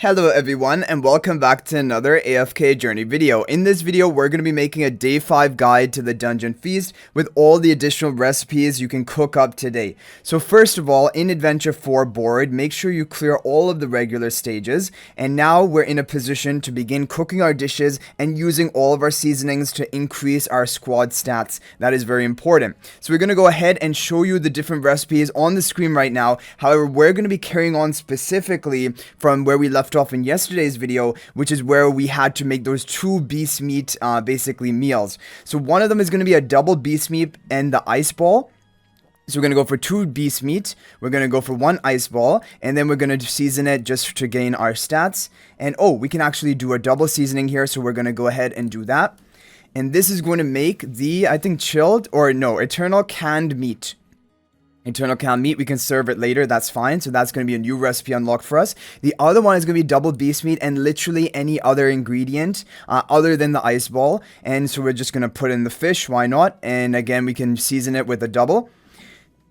Hello everyone and welcome back to another AFK journey video. In this video we're going to be making a day 5 guide to the dungeon feast with all the additional recipes you can cook up today. So first of all, in adventure 4 board, make sure you clear all of the regular stages, and now we're in a position to begin cooking our dishes and using all of our seasonings to increase our squad stats. That is very important. So we're going to go ahead and show you the different recipes on the screen right now. However, we're going to be carrying on specifically from where we left off in yesterday's video, which is where we had to make those two beast meat basically meals. So one of them is going to be a double beast meat and the ice ball. So we're going to go for 2 beast meat, we're going to go for 1 ice ball, and then we're going to season it just to gain our stats. And oh, we can actually do a double seasoning here, so we're going to go ahead and do that. And this is going to make the, I think, eternal canned meat. Eternal canned meat, we can serve it later, that's fine. So that's going to be a new recipe unlocked for us. The other one is going to be double beast meat and literally any other ingredient other than the ice ball. And so we're just going to put in the fish, why not? And again, we can season it with a double.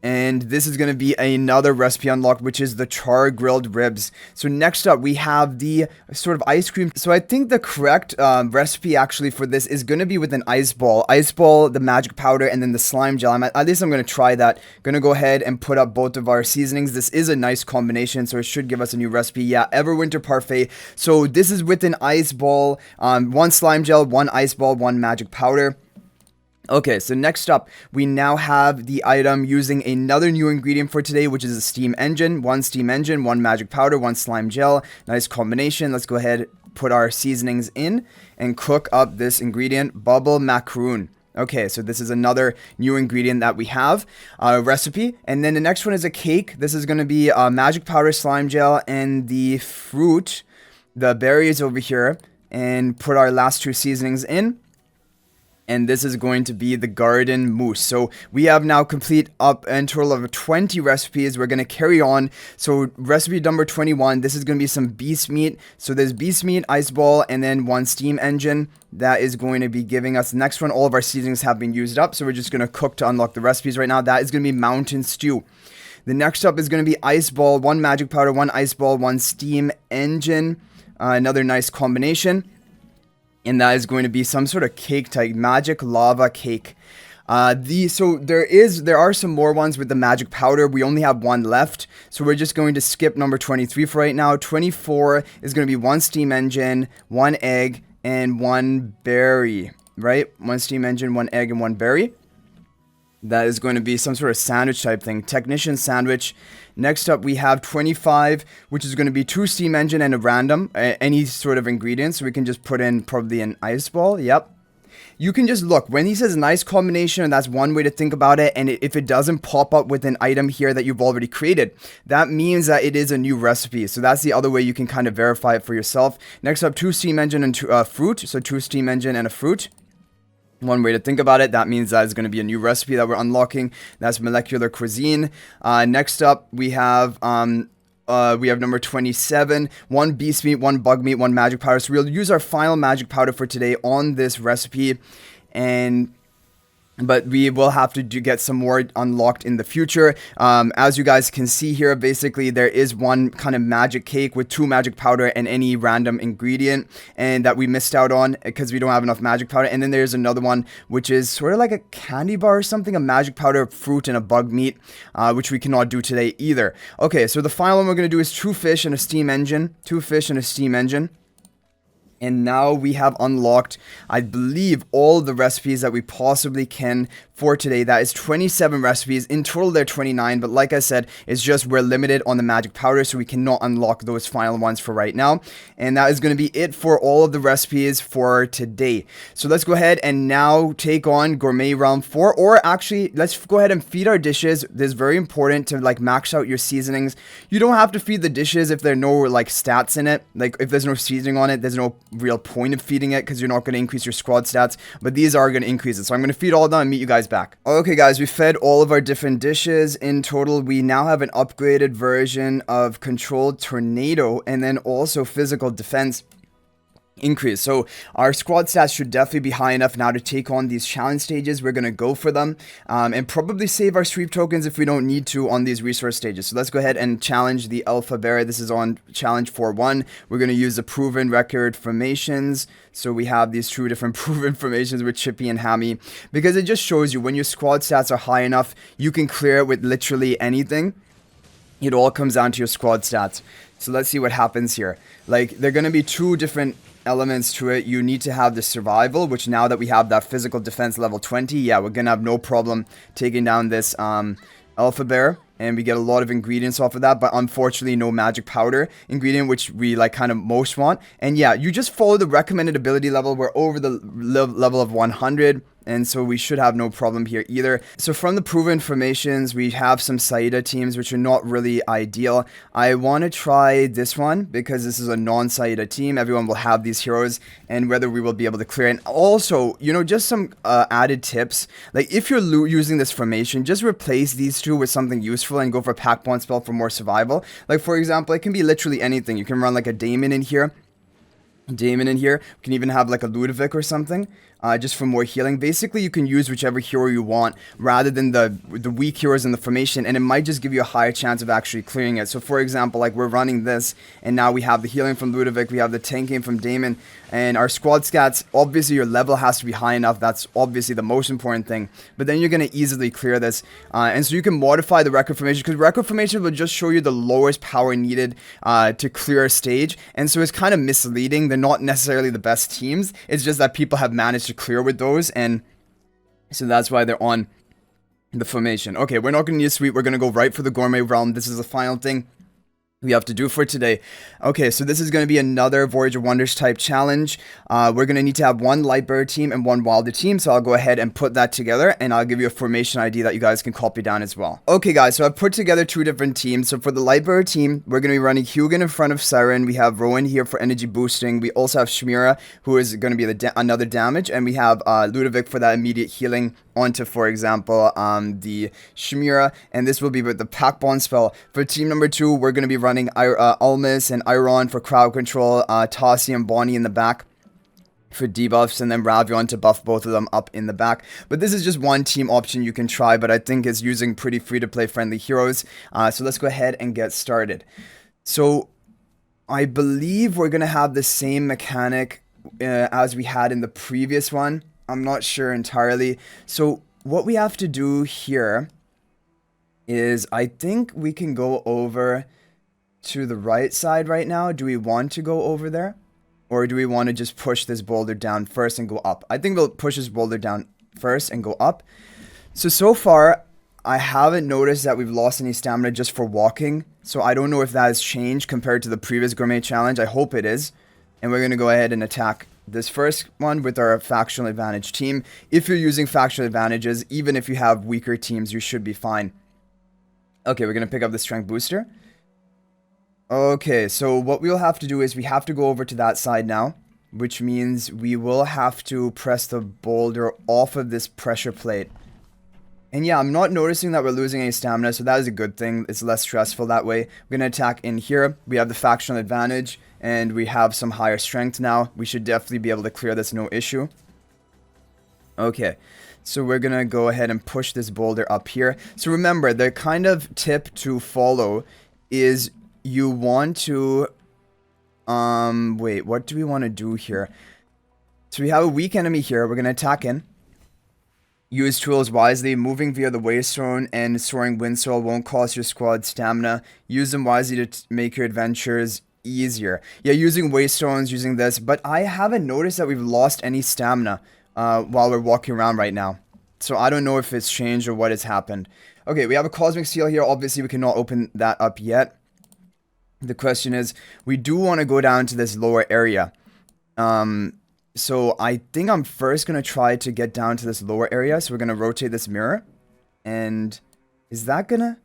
And this is going to be another recipe unlocked, which is the char grilled ribs. So next up, we have the sort of ice cream. So I think the correct recipe actually for this is going to be with an ice ball. Ice ball, the magic powder, and then the slime gel. At least I'm going to try that. Going to go ahead and put up both of our seasonings. This is a nice combination, so it should give us a new recipe. Yeah, Everwinter Parfait. So this is with an ice ball, 1 slime gel, 1 ice ball, 1 magic powder. Okay, so next up, we now have the item using another new ingredient for today, which is a steam engine. 1 steam engine, 1 magic powder, 1 slime gel. Nice combination. Let's go ahead, put our seasonings in, and cook up this ingredient, bubble macaroon. Okay, so this is another new ingredient that we have, recipe. And then the next one is a cake. This is going to be magic powder, slime gel, and the fruit, the berries over here, and put our last 2 seasonings in. And this is going to be the garden mousse. So we have now complete up a total of 20 recipes. We're going to carry on. So recipe number 21, this is going to be some beast meat. So there's beast meat, ice ball, and then 1 steam engine. That is going to be giving us the next one. All of our seasonings have been used up. So we're just going to cook to unlock the recipes right now. That is going to be mountain stew. The next up is going to be ice ball, 1 magic powder, 1 ice ball, 1 steam engine. Another nice combination. And that is going to be some sort of cake type, magic lava cake. So there are some more ones with the magic powder. We only have 1 left, so we're just going to skip number 23 for right now. 24 is going to be 1 steam engine, 1 egg, and 1 berry. Right? 1 steam engine, 1 egg, and 1 berry. That is going to be some sort of sandwich type thing. Technician sandwich. Next up, we have 25, which is going to be 2 steam engine and a random, any sort of ingredients. So we can just put in probably an ice ball. Yep. You can just look. When he says nice combination, and that's one way to think about it. And if it doesn't pop up with an item here that you've already created, that means that it is a new recipe. So that's the other way you can kind of verify it for yourself. Next up, 2 steam engine and 2 fruit. So 2 steam engine and a fruit. One way to think about it, that means that is going to be a new recipe that we're unlocking. That's molecular cuisine. Next up, we have number 27, 1 beast meat, 1 bug meat, 1 magic powder. So we'll use our final magic powder for today on this recipe, but we will have to get some more unlocked in the future. As you guys can see here, basically there is 1 kind of magic cake with 2 magic powder and any random ingredient, and that we missed out on because we don't have enough magic powder. And then there's another one which is sort of like a candy bar or something, a magic powder, fruit, and a bug meat, which we cannot do today either. Okay, so the final one we're going to do is 2 fish and a steam engine. 2 fish and a steam engine. And now we have unlocked, I believe, all the recipes that we possibly can for today. That is 27 recipes. In total, they're 29. But like I said, it's just we're limited on the magic powder, so we cannot unlock those final ones for right now. And that is going to be it for all of the recipes for today. So let's go ahead and now take on Gourmet Round 4. Or actually, let's go ahead and feed our dishes. This is very important to like max out your seasonings. You don't have to feed the dishes if there are no like stats in it. Like if there's no seasoning on it, there's no real point of feeding it because you're not going to increase your squad stats, but these are going to increase it. So I'm going to feed all of them and meet you guys back. Okay guys, we fed all of our different dishes. In total, we now have an upgraded version of controlled tornado and then also physical defense. increase. So our squad stats should definitely be high enough now to take on these challenge stages. We're going to go for them and probably save our sweep tokens if we don't need to on these resource stages. So let's go ahead and challenge the Alpha Bear. This is on challenge 4-1. We're going to use the proven record formations. So we have these two different proven formations with Chippy and Hammy, because it just shows you when your squad stats are high enough, you can clear it with literally anything. It all comes down to your squad stats. So let's see what happens here. Like, they're going to be two different elements to it. You need to have the survival, which now that we have that physical defense level 20, yeah, we're gonna have no problem taking down this Alpha Bear, and we get a lot of ingredients off of that, but unfortunately no magic powder ingredient, which we like kind of most want. And yeah, you just follow the recommended ability level. We're over the level of 100, and so we should have no problem here either. So from the proven formations, we have some Saida teams, which are not really ideal. I want to try this one because this is a non-Saida team. Everyone will have these heroes, and whether we will be able to clear. And also, you know, just some added tips. Like, if you're using this formation, just replace these two with something useful and go for a pack bond spell for more survival. Like, for example, it can be literally anything. You can run like a Damon in here. We can even have like a Ludovic or something, just for more healing. Basically, you can use whichever hero you want rather than the weak heroes in the formation, and it might just give you a higher chance of actually clearing it. So for example, like, we're running this, and now we have the healing from Ludovic, we have the tanking from Damon, and our squad stats, obviously your level has to be high enough. That's obviously the most important thing, but then you're going to easily clear this. And so you can modify the record formation, because record formation will just show you the lowest power needed to clear a stage, and so it's kind of misleading. They're not necessarily the best teams. It's just that people have managed to clear with those, and so that's why they're on the formation. Okay, we're not going to need a sweep. We're going to go right for the Gourmet realm. This is the final thing we have to do for today. Okay, so this is going to be another Voyage of Wonders type challenge. We're going to need to have one Lightbird team and one Wilder team, so I'll go ahead and put that together, and I'll give you a formation ID that you guys can copy down as well. Okay guys, so I've put together two different teams. So for the Lightbird team, we're going to be running Hugin in front of Siren. We have Rowan here for energy boosting. We also have Shmira, who is going to be another damage, and we have Ludovic for that immediate healing onto, for example, the Shmira, and this will be with the pack bond spell. For team number 2, we're going to be running Almas and Iron for crowd control, Tassi and Bonnie in the back for debuffs, and then Ravion to buff both of them up in the back. But this is just one team option you can try, but I think it's using pretty free-to-play friendly heroes. So let's go ahead and get started. So I believe we're going to have the same mechanic as we had in the previous one. I'm not sure entirely. So what we have to do here is, I think we can go over to the right side right now. Do we want to go over there? Or do we want to just push this boulder down first and go up? I think we'll push this boulder down first and go up. So far, I haven't noticed that we've lost any stamina just for walking. So I don't know if that has changed compared to the previous Gourmet challenge. I hope it is. And we're going to go ahead and attack this first one with our factional advantage team. If you're using factional advantages, even if you have weaker teams, you should be fine. Okay, we're going to pick up the strength booster. Okay, so what we'll have to do is we have to go over to that side now, which means we will have to press the boulder off of this pressure plate. And yeah, I'm not noticing that we're losing any stamina, so that is a good thing. It's less stressful that way. We're going to attack in here. We have the factional advantage, and we have some higher strength now. We should definitely be able to clear this, no issue. Okay, so we're going to go ahead and push this boulder up here. So remember, the kind of tip to follow is you want to... wait, what do we want to do here? So we have a weak enemy here. We're going to attack in. Use tools wisely. Moving via the waystone and soaring wind soul won't cost your squad stamina. Use them wisely to make your adventures easier. Yeah, using waystones, using this, but I haven't noticed that we've lost any stamina while we're walking around right now. So I don't know if it's changed or what has happened. Okay, we have a cosmic seal here. Obviously, we cannot open that up yet. The question is, we do want to go down to this lower area. So I think I'm first going to try to get down to this lower area. So we're going to rotate this mirror. And is that going to...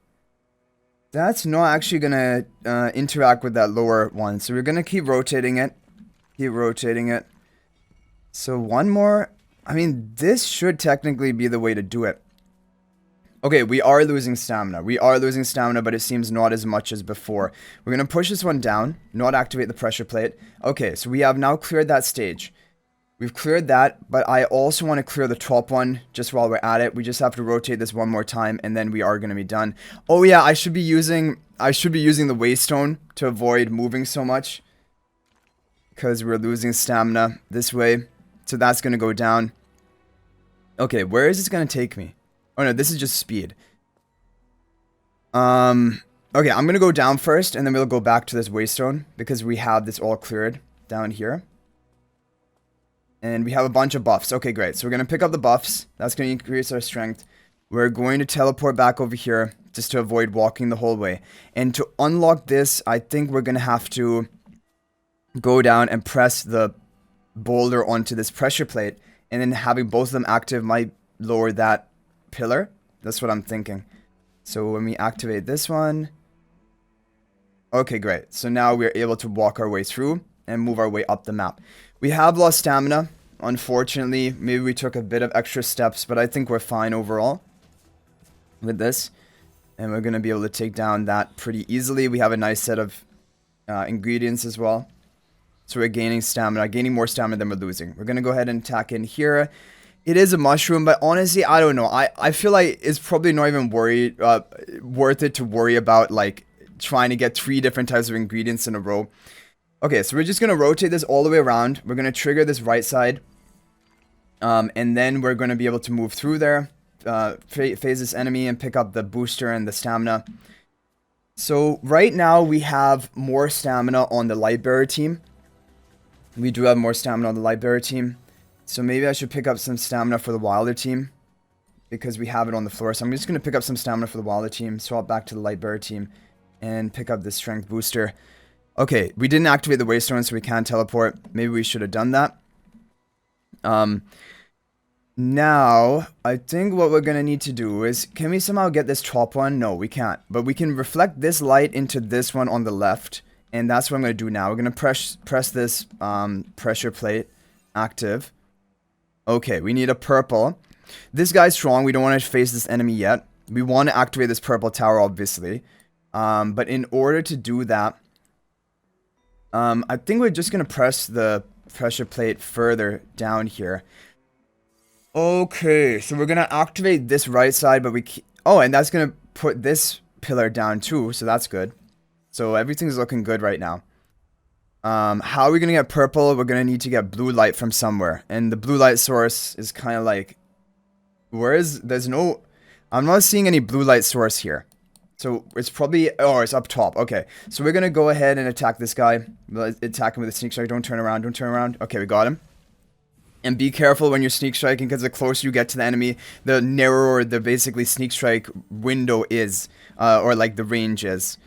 That's not actually going to interact with that lower one. So we're going to keep rotating it. Keep rotating it. So one more... I mean, this should technically be the way to do it. Okay, we are losing stamina. We are losing stamina, but it seems not as much as before. We're going to push this one down, not activate the pressure plate. Okay, so we have now cleared that stage. We've cleared that, but I also want to clear the top one just while we're at it. We just have to rotate this one more time, and then we are going to be done. Oh yeah, I should be using the waystone to avoid moving so much, because we're losing stamina this way. So that's going to go down. Okay, where is this going to take me? Oh no, this is just speed. Okay, I'm going to go down first, and then we'll go back to this waystone, because we have this all cleared down here. And we have a bunch of buffs. Okay, great. So we're going to pick up the buffs. That's going to increase our strength. We're going to teleport back over here just to avoid walking the whole way. And to unlock this, I think we're going to have to go down and press the boulder onto this pressure plate. And then having both of them active might lower that pillar. That's what I'm thinking. So when we activate this one... Okay, great. So now we're able to walk our way through and move our way up the map. We have lost stamina, unfortunately. Maybe we took a bit of extra steps, but I think we're fine overall with this. And we're going to be able to take down that pretty easily. We have a nice set of ingredients as well. So we're gaining stamina, gaining more stamina than we're losing. We're going to go ahead and attack in here. It is a mushroom, but honestly, I don't know. I feel like it's probably not even worth it to worry about, like, trying to get 3 different types of ingredients in a row. Okay, so we're just going to rotate this all the way around. We're going to trigger this right side. And then we're going to be able to move through there. Phase this enemy and pick up the booster and the stamina. So right now we have more stamina on the light bearer team. We do have more stamina on the light bearer team. So maybe I should pick up some stamina for the wilder team. Because we have it on the floor. So I'm just going to pick up some stamina for the wilder team. Swap back to the light bearer team. And pick up the strength booster. Okay, we didn't activate the waystone, so we can't teleport. Maybe we should have done that. Now, I think what we're going to need to do is... Can we somehow get this top one? No, we can't. But we can reflect this light into this one on the left. And that's what I'm going to do now. We're going to press this pressure plate active. Okay, we need a purple. This guy's strong. We don't want to face this enemy yet. We want to activate this purple tower, obviously. But in order to do that... I think we're just going to press the pressure plate further down here. Okay, so we're going to activate this right side, but we... Oh, and that's going to put this pillar down too, so that's good. So everything's looking good right now. How are we going to get purple? We're going to need to get blue light from somewhere. And the blue light source is kind of like... There's no... I'm not seeing any blue light source here. So it's probably... Oh, it's up top. Okay. So we're going to go ahead and attack this guy. We'll attack him with a sneak strike. Don't turn around. Don't turn around. Okay, we got him. And be careful when you're sneak striking, because the closer you get to the enemy, the narrower the basically sneak strike window is. Or like the range is.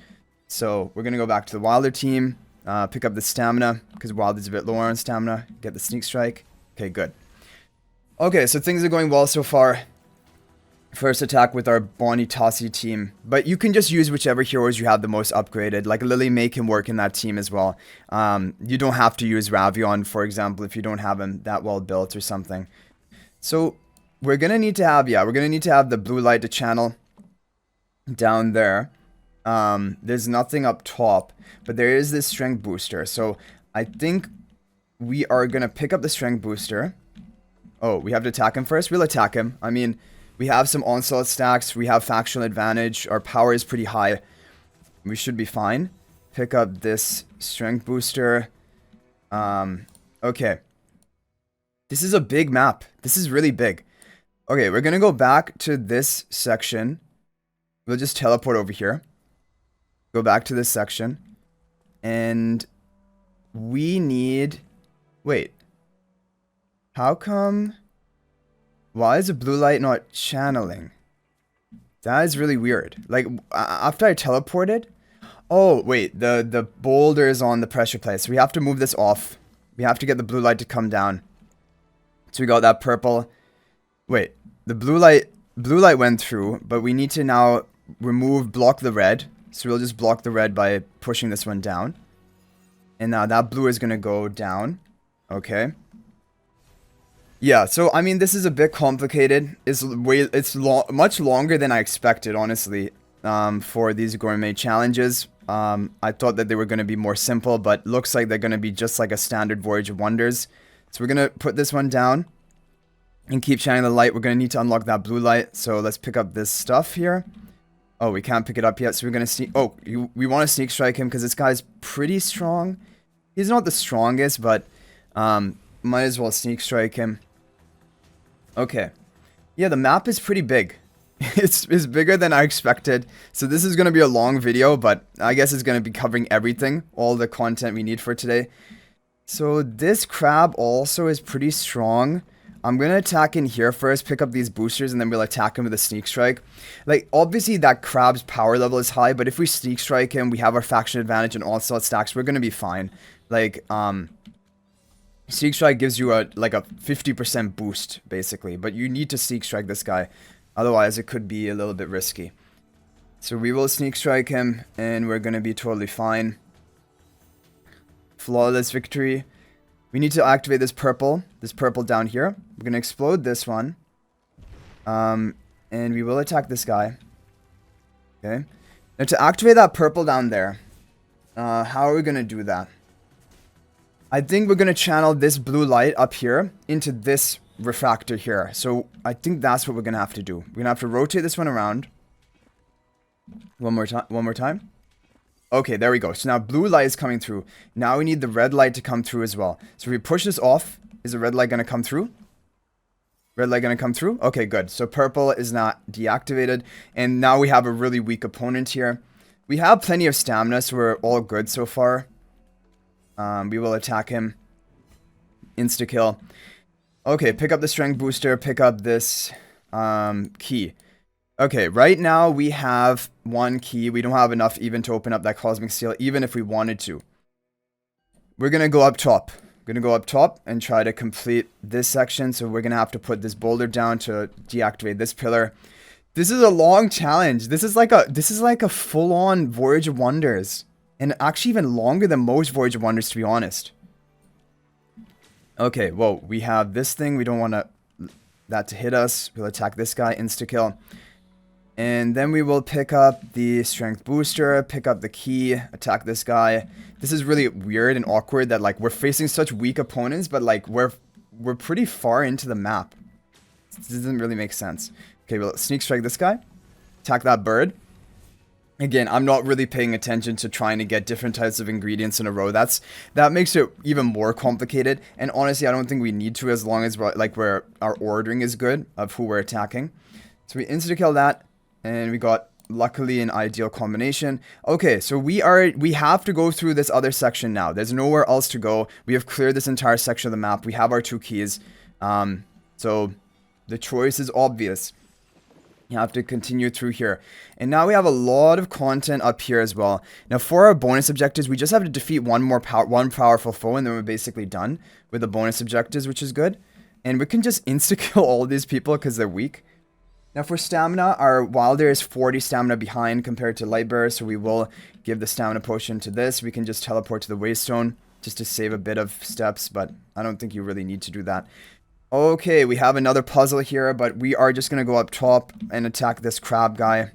So we're going to go back to the wilder team. Pick up the stamina, because wilder's a bit lower on stamina. Get the sneak strike. Okay, good. Okay, so things are going well so far. First attack with our Bonnie Tossie team. But you can just use whichever heroes you have the most upgraded. Like Lily May can work in that team as well. You don't have to use Ravion, for example, if you don't have him that well built or something. So we're going to need to have, we're going to need to have the blue light to channel down there. There's nothing up top, but there is this strength booster. So I think we are going to pick up the strength booster. Oh, we have to attack him first? We'll attack him. I mean... We have some onslaught stacks. We have factional advantage. Our power is pretty high. We should be fine. Pick up this strength booster. Okay. This is a big map. This is really big. Okay, we're going to go back to this section. We'll just teleport over here. Go back to this section. And we need... Wait. How come... Why is the blue light not channeling? That is really weird. Like, after I teleported... Oh, wait. The boulder is on the pressure plate. So we have to move this off. We have to get the blue light to come down. So we got that purple. Wait. The blue light went through. But we need to now block the red. So we'll just block the red by pushing this one down. And now that blue is going to go down. Okay. Yeah, so I mean, this is a bit complicated. Much longer than I expected, honestly, for these gourmet challenges. I thought that they were going to be more simple, but looks like they're going to be just like a standard Voyage of Wonders. So we're going to put this one down and keep shining the light. We're going to need to unlock that blue light. So let's pick up this stuff here. Oh, we can't pick it up yet, so we're going to sneak... Oh, we want to sneak strike him because this guy's pretty strong. He's not the strongest, but might as well sneak strike him. Okay. Yeah, the map is pretty big. It's bigger than I expected. So this is going to be a long video, but I guess it's going to be covering everything. All the content we need for today. So this crab also is pretty strong. I'm going to attack in here first, pick up these boosters, and then we'll attack him with a sneak strike. Like, obviously that crab's power level is high, but if we sneak strike him, we have our faction advantage and onslaught stacks, we're going to be fine. Like, Sneak Strike gives you like a 50% boost, basically. But you need to Sneak Strike this guy. Otherwise, it could be a little bit risky. So we will Sneak Strike him, and we're going to be totally fine. Flawless victory. We need to activate this purple down here. We're going to explode this one. And we will attack this guy. Okay. Now to activate that purple down there, how are we going to do that? I think we're going to channel this blue light up here into this refractor here. So I think that's what we're going to have to do. We're going to have to rotate this one around. One more time. Okay, there we go. So now blue light is coming through. Now we need the red light to come through as well. So if we push this off, is the red light going to come through? Red light going to come through? Okay, good. So purple is not deactivated. And now we have a really weak opponent here. We have plenty of stamina, so we're all good so far. We will attack him. Insta-kill. Okay, pick up the strength booster. Pick up this key. Okay, right now we have one key. We don't have enough even to open up that cosmic seal, even if we wanted to. We're going to go up top. Going to go up top and try to complete this section. So we're going to have to put this boulder down to deactivate this pillar. This is a long challenge. This is like a full-on Voyage of Wonders. And actually even longer than most Voyage of Wonders, to be honest. Okay, whoa. We have this thing. We don't want that to hit us. We'll attack this guy. Insta-kill. And then we will pick up the strength booster, pick up the key, attack this guy. This is really weird and awkward that like we're facing such weak opponents, but like we're pretty far into the map. This doesn't really make sense. Okay, we'll sneak strike this guy. Attack that bird. Again, I'm not really paying attention to trying to get different types of ingredients in a row. That makes it even more complicated. And honestly, I don't think we need to, as long as our ordering is good of who we're attacking. So we insta-kill that. And we got, luckily, an ideal combination. Okay, so we have to go through this other section now. There's nowhere else to go. We have cleared this entire section of the map. We have our 2 keys. So the choice is obvious. You have to continue through here. And now we have a lot of content up here as well. Now for our bonus objectives, we just have to defeat one powerful foe, and then we're basically done with the bonus objectives, which is good. And we can just insta-kill all these people because they're weak. Now for stamina, our Wilder is 40 stamina behind compared to Lightbearer, so we will give the stamina potion to this. We can just teleport to the Waystone just to save a bit of steps, but I don't think you really need to do that. Okay, we have another puzzle here, but we are just going to go up top and attack this crab guy.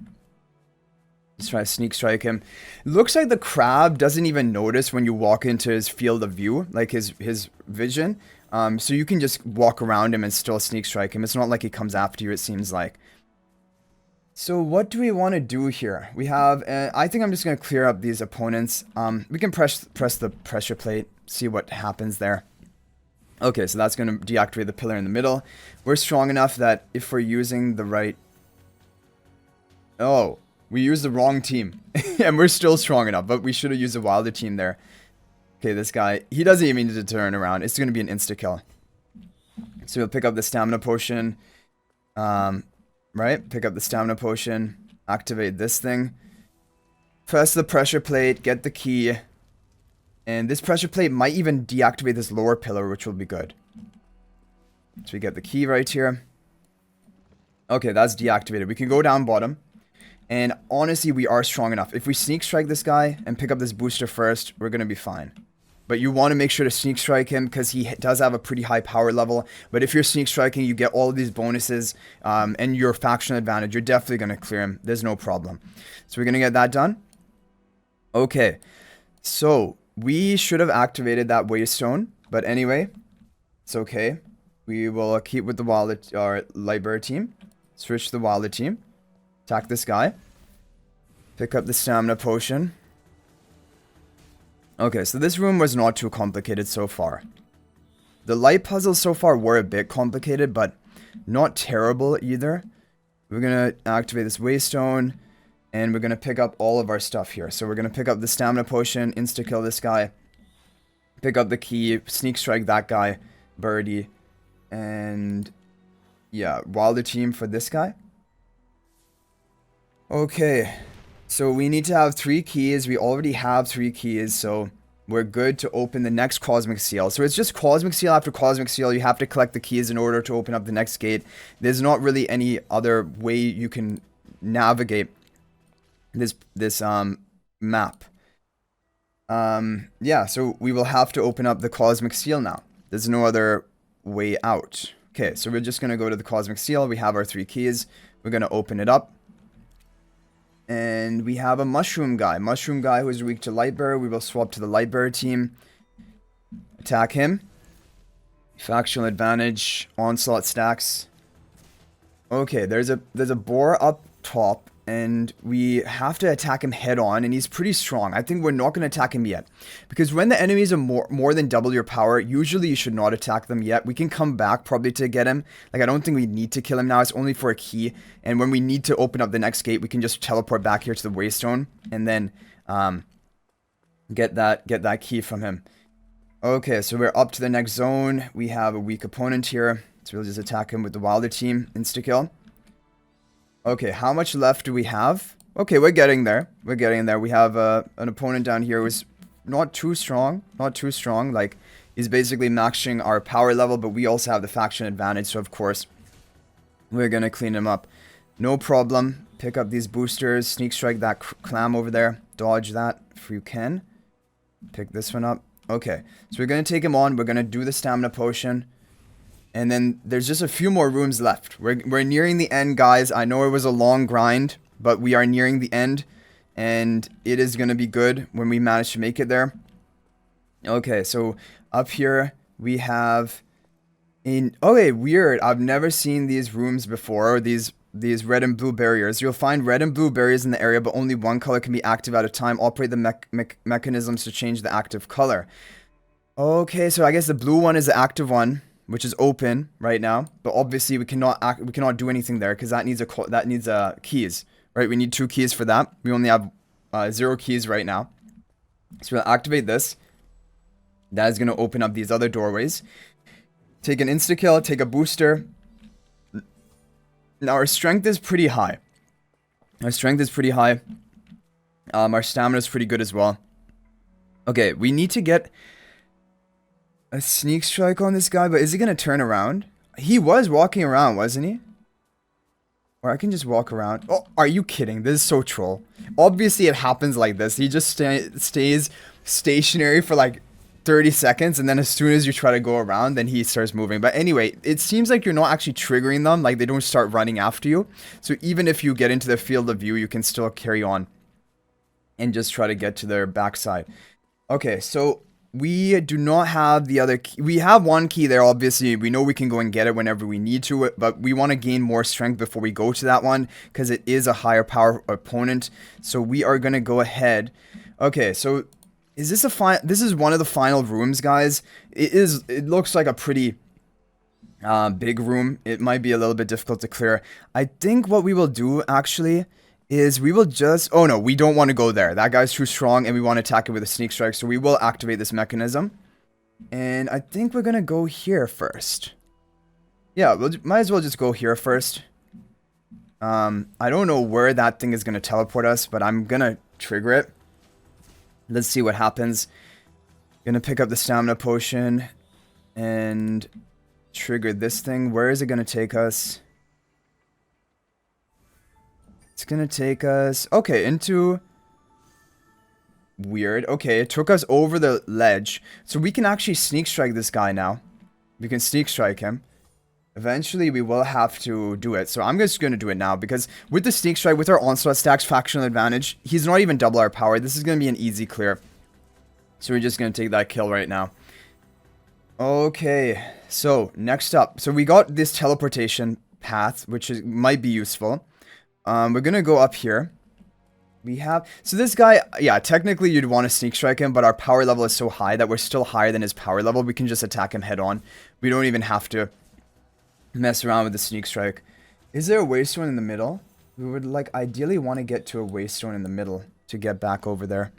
Just try to sneak strike him. It looks like the crab doesn't even notice when you walk into his field of view, like his vision. So you can just walk around him and still sneak strike him. It's not like he comes after you, it seems like. So what do we want to do here? We have, I think I'm just going to clear up these opponents. We can press the pressure plate, see what happens there. Okay, so that's going to deactivate the pillar in the middle. We're strong enough that if we're using the right... Oh, we used the wrong team. And we're still strong enough, but we should have used the Wilder team there. Okay, this guy, he doesn't even need to turn around. It's going to be an insta-kill. So we'll pick up the stamina potion. Right? Pick up the stamina potion. Activate this thing. Press the pressure plate. Get the key. And this pressure plate might even deactivate this lower pillar, which will be good. So we get the key right here. Okay, that's deactivated. We can go down bottom. And honestly, we are strong enough. If we sneak strike this guy and pick up this booster first, we're going to be fine. But you want to make sure to sneak strike him because he does have a pretty high power level. But if you're sneak striking, you get all of these bonuses and your factional advantage. You're definitely going to clear him. There's no problem. So we're going to get that done. Okay. So we should have activated that waystone. But anyway, it's okay. We will keep with the light bearer team. Switch to the wilder team. Attack this guy. Pick up the stamina potion. Okay, so this room was not too complicated so far. The light puzzles so far were a bit complicated, but not terrible either. We're going to activate this waystone, and we're going to pick up all of our stuff here. So we're going to pick up the stamina potion, insta-kill this guy, pick up the key, sneak strike that guy, birdie, and yeah, wilder team for this guy. Okay. So we need to have 3 keys. We already have 3 keys, so we're good to open the next Cosmic Seal. So it's just Cosmic Seal after Cosmic Seal. You have to collect the keys in order to open up the next gate. There's not really any other way you can navigate this map. Yeah, so we will have to open up the Cosmic Seal now. There's no other way out. Okay, so we're just going to go to the Cosmic Seal. We have our 3 keys. We're going to open it up. And we have a mushroom guy. Mushroom guy who is weak to Lightbearer. We will swap to the Lightbearer team. Attack him. Factional advantage. Onslaught stacks. Okay, there's a boar up top. And we have to attack him head on. And he's pretty strong. I think we're not going to attack him yet. Because when the enemies are more than double your power, usually you should not attack them yet. We can come back probably to get him. Like, I don't think we need to kill him now. It's only for a key. And when we need to open up the next gate, we can just teleport back here to the waystone. And then get that key from him. Okay, so we're up to the next zone. We have a weak opponent here. So we'll just attack him with the wilder team. Insta-kill. Okay, how much left do we have? Okay, we're getting there. We're getting there. We have an opponent down here who's not too strong. Not too strong. Like, he's basically maxing our power level, but we also have the faction advantage. So, of course, we're going to clean him up. No problem. Pick up these boosters. Sneak strike that clam over there. Dodge that if you can. Pick this one up. Okay, so we're going to take him on. We're going to do the stamina potion. And then there's just a few more rooms left. We're nearing the end, guys. I know it was a long grind, but we are nearing the end. And it is going to be good when we manage to make it there. Okay, so up here we have... Okay, weird. I've never seen these rooms before. These red and blue barriers. You'll find red and blue barriers in the area, but only one color can be active at a time. Operate the mechanisms to change the active color. Okay, so I guess the blue one is the active one, which is open right now, but obviously we cannot do anything there because that needs keys, right? We need 2 keys for that. We only have 0 keys right now, so we'll activate this. That is going to open up these other doorways. Take an insta kill, take a booster. Now our strength is pretty high. Our strength is pretty high. Our stamina is pretty good as well. Okay, we need to get a sneak strike on this guy, but is he going to turn around? He was walking around, wasn't he? Or I can just walk around. Oh, are you kidding? This is so troll. Obviously, it happens like this. He just stays stationary for like 30 seconds, and then as soon as you try to go around, then he starts moving. But anyway, it seems like you're not actually triggering them. Like, they don't start running after you. So even if you get into the field of view, you can still carry on and just try to get to their backside. Okay, so... we do not have the other key. We have one key there, obviously. We know we can go and get it whenever we need to, but we want to gain more strength before we go to that one, because it is a higher power opponent. So we are going to go ahead. Okay, so is this this is one of the final rooms, guys. It looks like a pretty big room. It might be a little bit difficult to clear. I think what we will do, actually, is we will just... oh no, we don't want to go there. That guy's too strong and we want to attack it with a sneak strike. So we will activate this mechanism. And I think we're going to go here first. Yeah, might as well just go here first. I don't know where that thing is going to teleport us, but I'm going to trigger it. Let's see what happens. Going to pick up the stamina potion and trigger this thing. Where is it going to take us? It's going to take us, okay, into weird. Okay, it took us over the ledge. So we can actually sneak strike this guy now. We can sneak strike him. Eventually, we will have to do it. So I'm just going to do it now. Because with the sneak strike, with our onslaught stacks, factional advantage, he's not even double our power. This is going to be an easy clear. So we're just going to take that kill right now. Okay, so next up. So we got this teleportation path, which might be useful. We're going to go up here. We have... So this guy, yeah, technically you'd want to sneak strike him, but our power level is so high that we're still higher than his power level. We can just attack him head on. We don't even have to mess around with the sneak strike. Is there a waystone in the middle? We would, like, ideally want to get to a waystone in the middle to get back over there.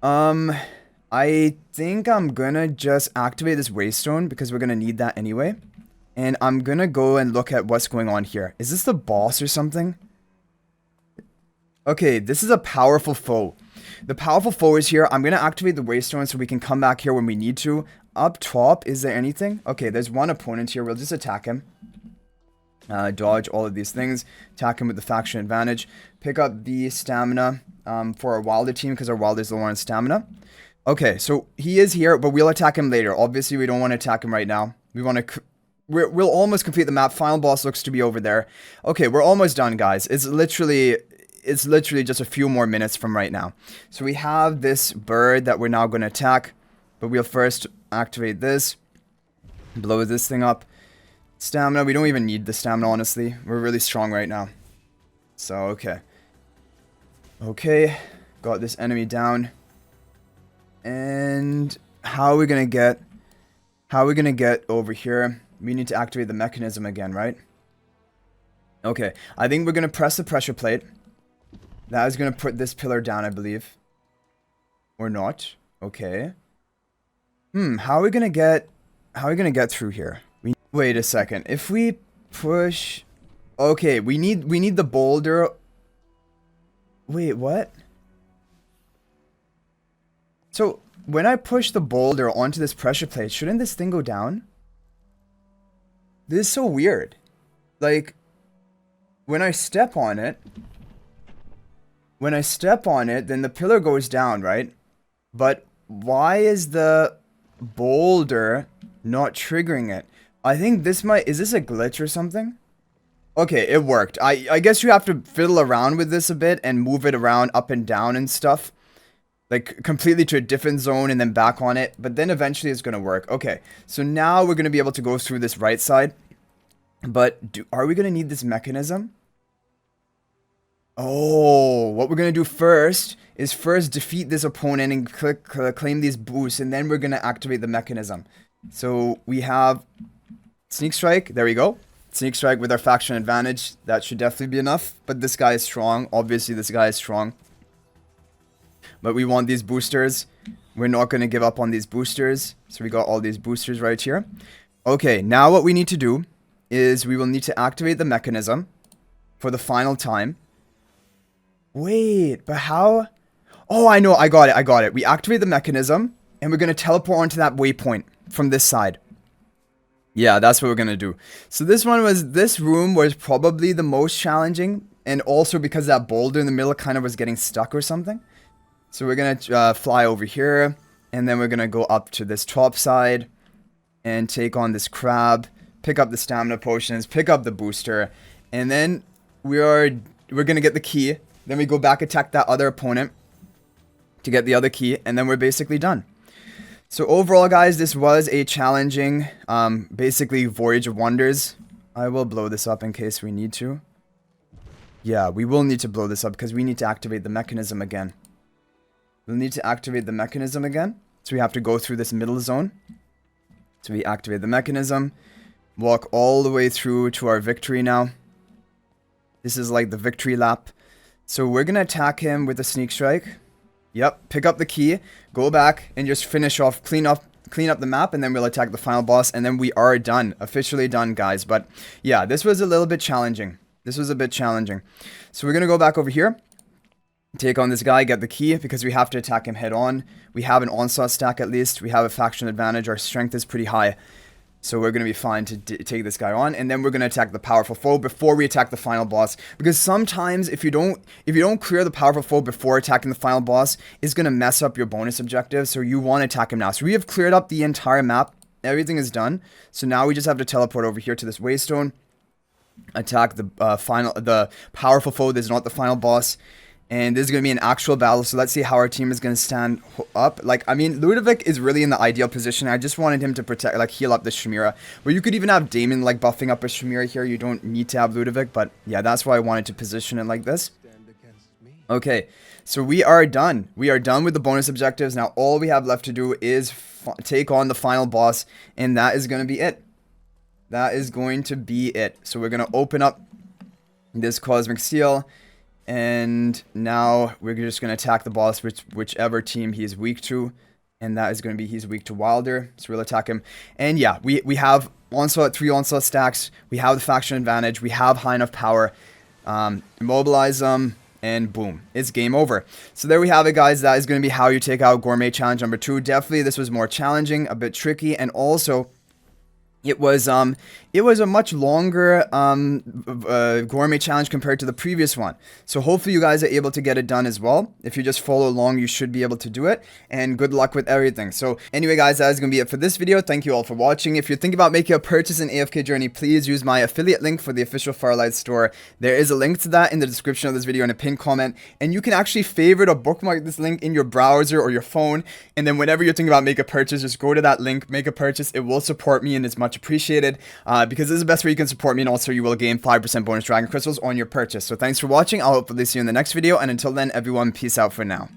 I think I'm gonna just activate this waystone because we're gonna need that anyway. And I'm gonna go and look at what's going on here. Is this the boss or something? Okay, this is a powerful foe. The powerful foe is here. I'm going to activate the waystone so we can come back here when we need to. Up top, is there anything? Okay, there's one opponent here. We'll just attack him. Dodge all of these things. Attack him with the faction advantage. Pick up the stamina for our wilder team because our wilder's low on stamina. Okay, so he is here, but we'll attack him later. Obviously, we don't want to attack him right now. We want to... We'll almost complete the map. Final boss looks to be over there. Okay, we're almost done, guys. It's literally just a few more minutes from right now. So we have this bird that we're now going to attack. But we'll first activate this. Blow this thing up. Stamina. We don't even need the stamina, honestly. We're really strong right now. So, okay. Okay. Got this enemy down. And how are we going to get over here? We need to activate the mechanism again, right? Okay. I think we're going to press the pressure plate. That is going to put this pillar down, I believe. Or not. Okay. How are we going to get through here? Wait a second. If we push... Okay, we need the boulder. Wait, what? So, when I push the boulder onto this pressure plate, shouldn't this thing go down? This is so weird. Like, when I step on it, then the pillar goes down, right? But why is the boulder not triggering it? I think this might... Is this a glitch or something? Okay, it worked. I guess you have to fiddle around with this a bit and move it around up and down and stuff. Like, completely to a different zone and then back on it. But then eventually it's going to work. Okay, so now we're going to be able to go through this right side. But are we going to need this mechanism? Oh, what we're going to do first is defeat this opponent and claim these boosts. And then we're going to activate the mechanism. So we have Sneak Strike. There we go. Sneak Strike with our faction advantage. That should definitely be enough. But this guy is strong. Obviously, this guy is strong. But we want these boosters. We're not going to give up on these boosters. So we got all these boosters right here. Okay, now what we need to do is we will need to activate the mechanism for the final time. Wait, but how? Oh, I know. I got it. We activate the mechanism and we're going to teleport onto that waypoint from this side. Yeah, that's what we're going to do. So this room was probably the most challenging. And also because that boulder in the middle kind of was getting stuck or something. So we're going to fly over here. And then we're going to go up to this top side. And take on this crab. Pick up the stamina potions. Pick up the booster. And then we're going to get the key. Then we go back attack that other opponent. To get the other key. And then we're basically done. So overall, guys, this was a challenging, basically, Voyage of Wonders. I will blow this up in case we need to. Yeah, we will need to blow this up because we need to activate the mechanism again. We'll need to activate the mechanism again. So we have to go through this middle zone. So we activate the mechanism. Walk all the way through to our victory now. This is like the victory lap. So we're going to attack him with a sneak strike. Yep, pick up the key, go back, and just finish off, clean up the map, and then we'll attack the final boss, and then we are done. Officially done, guys. But, yeah, this was a little bit challenging. This was a bit challenging. So we're going to go back over here, take on this guy, get the key, because we have to attack him head on. We have an onslaught stack at least. We have a faction advantage. Our strength is pretty high. So we're going to be fine to take this guy on, and then we're going to attack the powerful foe before we attack the final boss. Because sometimes if you don't clear the powerful foe before attacking the final boss, it's going to mess up your bonus objective. So you want to attack him now. So we have cleared up the entire map. Everything is done. So now we just have to teleport over here to this waystone, attack the powerful foe. This is not the final boss. And this is going to be an actual battle, so let's see how our team is going to stand up. Like, I mean, Ludovic is really in the ideal position. I just wanted him to protect, like, heal up the Chimera. But you could even have Damon, like, buffing up a Chimera here. You don't need to have Ludovic, but yeah, that's why I wanted to position it like this. Okay, so we are done. We are done with the bonus objectives. Now, all we have left to do is take on the final boss, and that is going to be it. That is going to be it. So we're going to open up this Cosmic Seal. And now we're just going to attack the boss, whichever team he's weak to. And that is going to be he's weak to Wilder. So we'll attack him. And yeah, we have Onslaught, 3 Onslaught stacks. We have the faction advantage. We have high enough power. Immobilize them. And boom, it's game over. So there we have it, guys. That is going to be how you take out Gourmet Challenge number 2. Definitely this was more challenging, a bit tricky. And also, it was a much longer Gourmet challenge compared to the previous one. So hopefully you guys are able to get it done as well. If you just follow along, you should be able to do it. And good luck with everything. So anyway, guys, that is going to be it for this video. Thank you all for watching. If you're thinking about making a purchase in AFK Journey, please use my affiliate link for the official Firelight store. There is a link to that in the description of this video in a pinned comment. And you can actually favorite or bookmark this link in your browser or your phone. And then whenever you're thinking about making a purchase, just go to that link, make a purchase. It will support me and it's much appreciated because this is the best way you can support me, and also you will gain 5% bonus dragon crystals on your purchase. So thanks for watching. I'll hopefully see you in the next video, and until then, everyone, peace out for now.